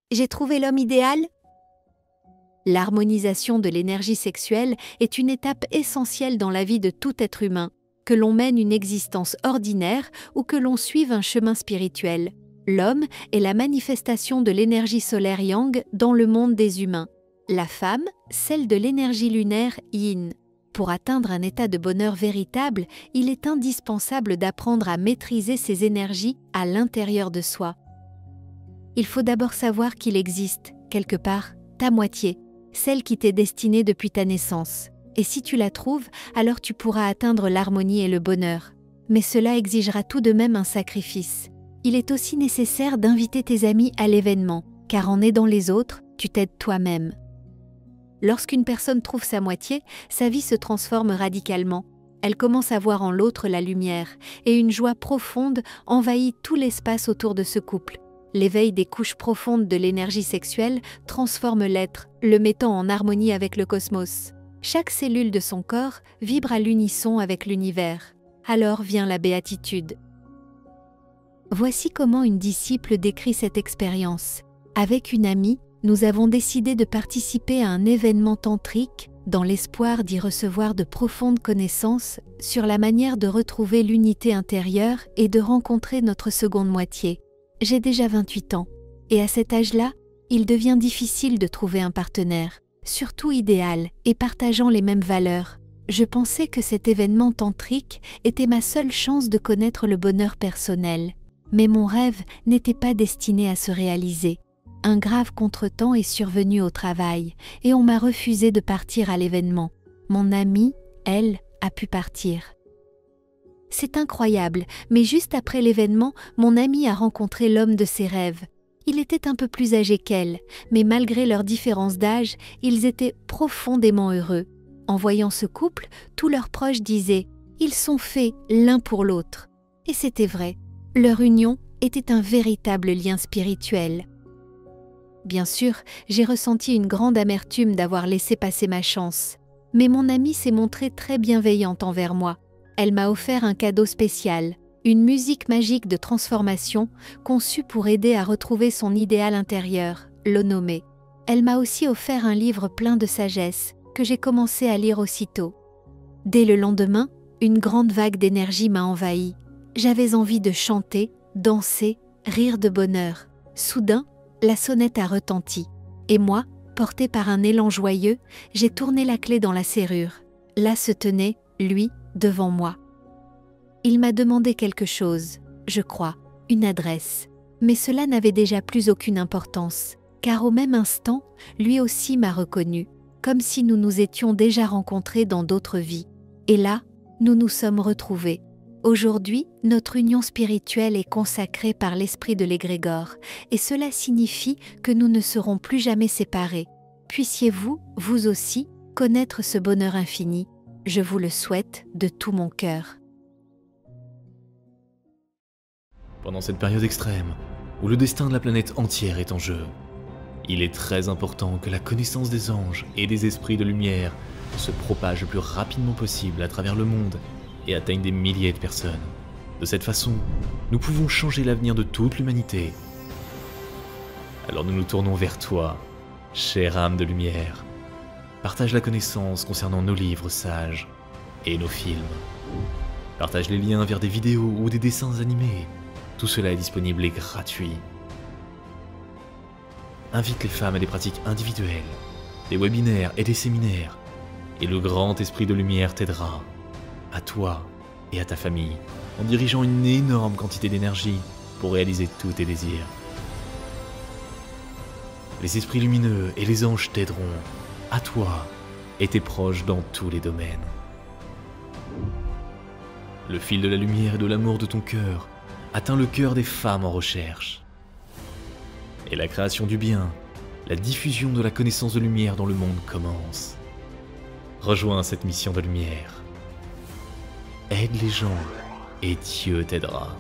J'ai trouvé l'homme idéal? L'harmonisation de l'énergie sexuelle est une étape essentielle dans la vie de tout être humain, que l'on mène une existence ordinaire ou que l'on suive un chemin spirituel. L'homme est la manifestation de l'énergie solaire Yang dans le monde des humains. La femme, celle de l'énergie lunaire Yin. Pour atteindre un état de bonheur véritable, il est indispensable d'apprendre à maîtriser ces énergies à l'intérieur de soi. Il faut d'abord savoir qu'il existe, quelque part, ta moitié, celle qui t'est destinée depuis ta naissance. Et si tu la trouves, alors tu pourras atteindre l'harmonie et le bonheur. Mais cela exigera tout de même un sacrifice. Il est aussi nécessaire d'inviter tes amis à l'événement, car en aidant les autres, tu t'aides toi-même. Lorsqu'une personne trouve sa moitié, sa vie se transforme radicalement. Elle commence à voir en l'autre la lumière, et une joie profonde envahit tout l'espace autour de ce couple. L'éveil des couches profondes de l'énergie sexuelle transforme l'être, le mettant en harmonie avec le cosmos. Chaque cellule de son corps vibre à l'unisson avec l'univers. Alors vient la béatitude. Voici comment une disciple décrit cette expérience. Avec une amie, nous avons décidé de participer à un événement tantrique dans l'espoir d'y recevoir de profondes connaissances sur la manière de retrouver l'unité intérieure et de rencontrer notre seconde moitié. J'ai déjà 28 ans, et à cet âge-là, il devient difficile de trouver un partenaire, surtout idéal et partageant les mêmes valeurs. Je pensais que cet événement tantrique était ma seule chance de connaître le bonheur personnel. Mais mon rêve n'était pas destiné à se réaliser. Un grave contretemps est survenu au travail et on m'a refusé de partir à l'événement. Mon amie, elle, a pu partir. C'est incroyable, mais juste après l'événement, mon amie a rencontré l'homme de ses rêves. Il était un peu plus âgé qu'elle, mais malgré leur différence d'âge, ils étaient profondément heureux. En voyant ce couple, tous leurs proches disaient « Ils sont faits l'un pour l'autre ». Et c'était vrai. Leur union était un véritable lien spirituel. Bien sûr, j'ai ressenti une grande amertume d'avoir laissé passer ma chance. Mais mon amie s'est montrée très bienveillante envers moi. Elle m'a offert un cadeau spécial, une musique magique de transformation conçue pour aider à retrouver son idéal intérieur, l'Onomé. Elle m'a aussi offert un livre plein de sagesse que j'ai commencé à lire aussitôt. Dès le lendemain, une grande vague d'énergie m'a envahi. J'avais envie de chanter, danser, rire de bonheur. Soudain, la sonnette a retenti. Et moi, portée par un élan joyeux, j'ai tourné la clé dans la serrure. Là se tenait, lui, devant moi. Il m'a demandé quelque chose, je crois, une adresse. Mais cela n'avait déjà plus aucune importance, car au même instant, lui aussi m'a reconnue, comme si nous nous étions déjà rencontrés dans d'autres vies. Et là, nous nous sommes retrouvés. Aujourd'hui, notre union spirituelle est consacrée par l'esprit de l'égrégore, et cela signifie que nous ne serons plus jamais séparés. Puissiez-vous, vous aussi, connaître ce bonheur infini. Je vous le souhaite de tout mon cœur. Pendant cette période extrême, où le destin de la planète entière est en jeu, il est très important que la connaissance des anges et des esprits de lumière se propage le plus rapidement possible à travers le monde et atteigne des milliers de personnes. De cette façon, nous pouvons changer l'avenir de toute l'humanité. Alors nous nous tournons vers toi, chère âme de lumière. Partage la connaissance concernant nos livres sages et nos films. Partage les liens vers des vidéos ou des dessins animés. Tout cela est disponible et gratuit. Invite les femmes à des pratiques individuelles, des webinaires et des séminaires, et le grand esprit de lumière t'aidera, à toi et à ta famille, en dirigeant une énorme quantité d'énergie pour réaliser tous tes désirs. Les esprits lumineux et les anges t'aideront, à toi et tes proches dans tous les domaines. Le fil de la lumière et de l'amour de ton cœur atteint le cœur des femmes en recherche. Et la création du bien, la diffusion de la connaissance de lumière dans le monde commence. Rejoins cette mission de lumière. Aide les gens et Dieu t'aidera.